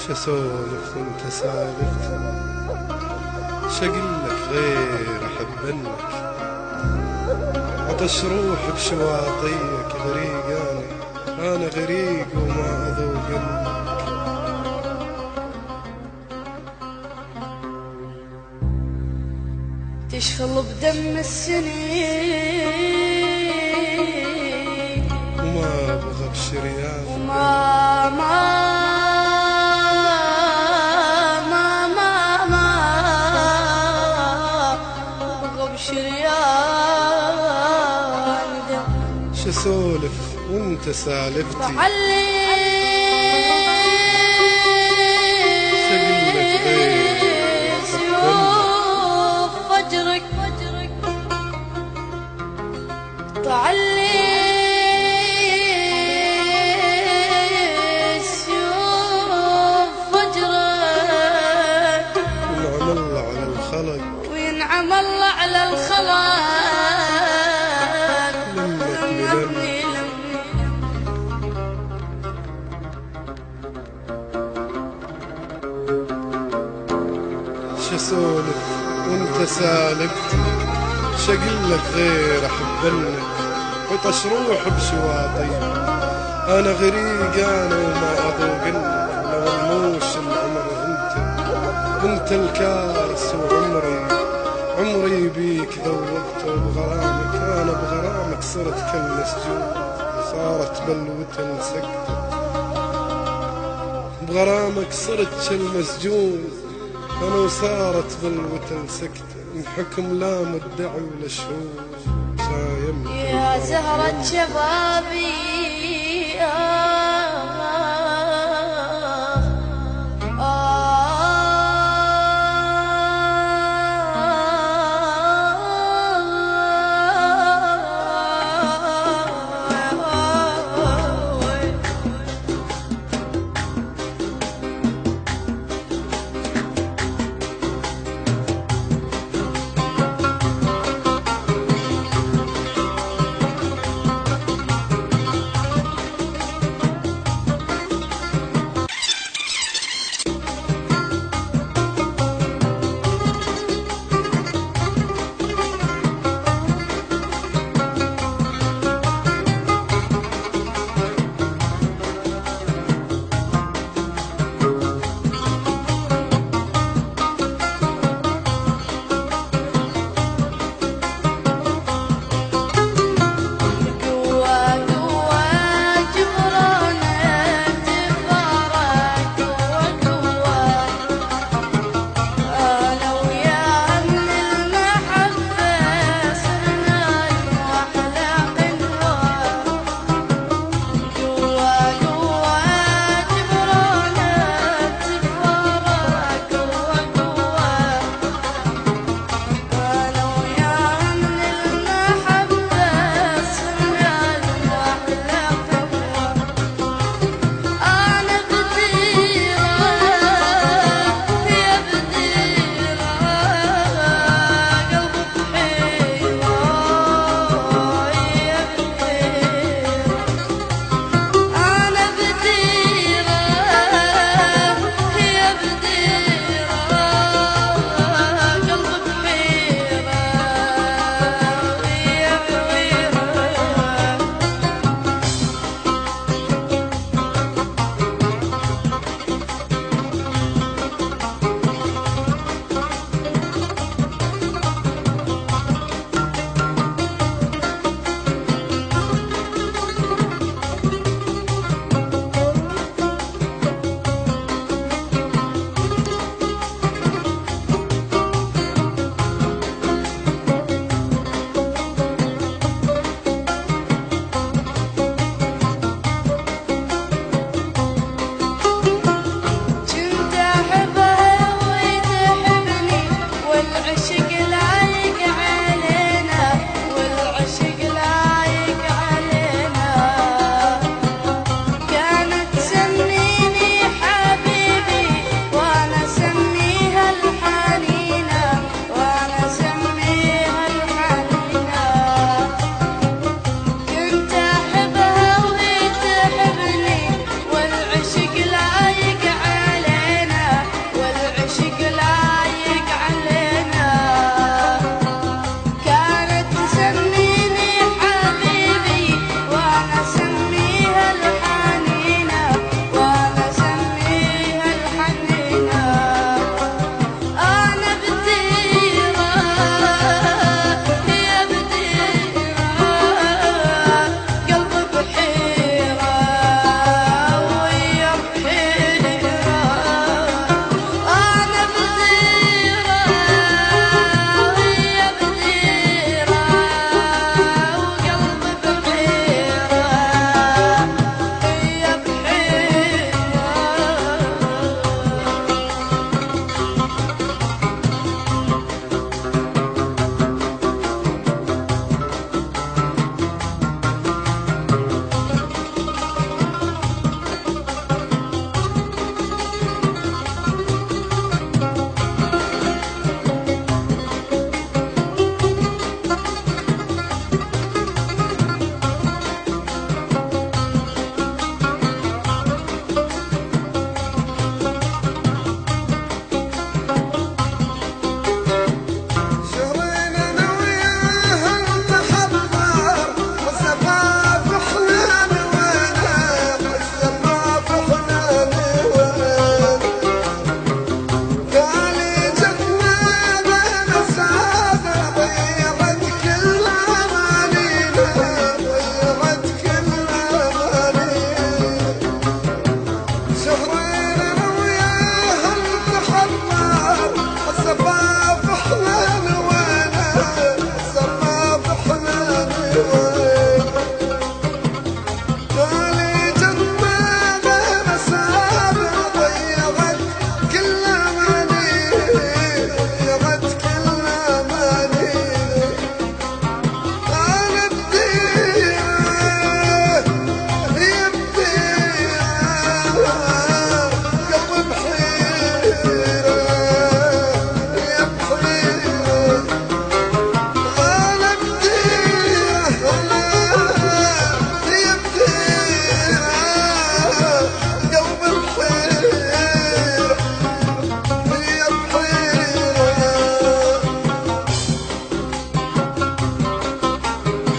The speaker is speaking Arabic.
شسولف وانت سالفتي، شقلك غير احبنك، عطش روح بشواطيك غريق انا غريق وما اذوق منك. تشخل بدم السنين وما ابغى بشريان وما ما ما ما ما ابغى بشريان دم. شسولف وانت سالفتي، شقلك غير سيوف فجرك تعلي سيوف فجرك، وينعم الله على الخلق وينعم الله على الخلق. لمني شسولف وانت سالفتي، شقلك غير احبنك، عطش روح بشواطيك انا غريق وما اذوقنك. لو الموش العمر انت الكاس وعمري بيك ذوقت، وبغرامك انا بغرامك صرت كالمسجون، صارت بلوة سكتت بغرامك صرت كالمسجون انا، وصارت بلوة سكتة من حكم لا مدعي ولا شهود. يا زهرة شبابي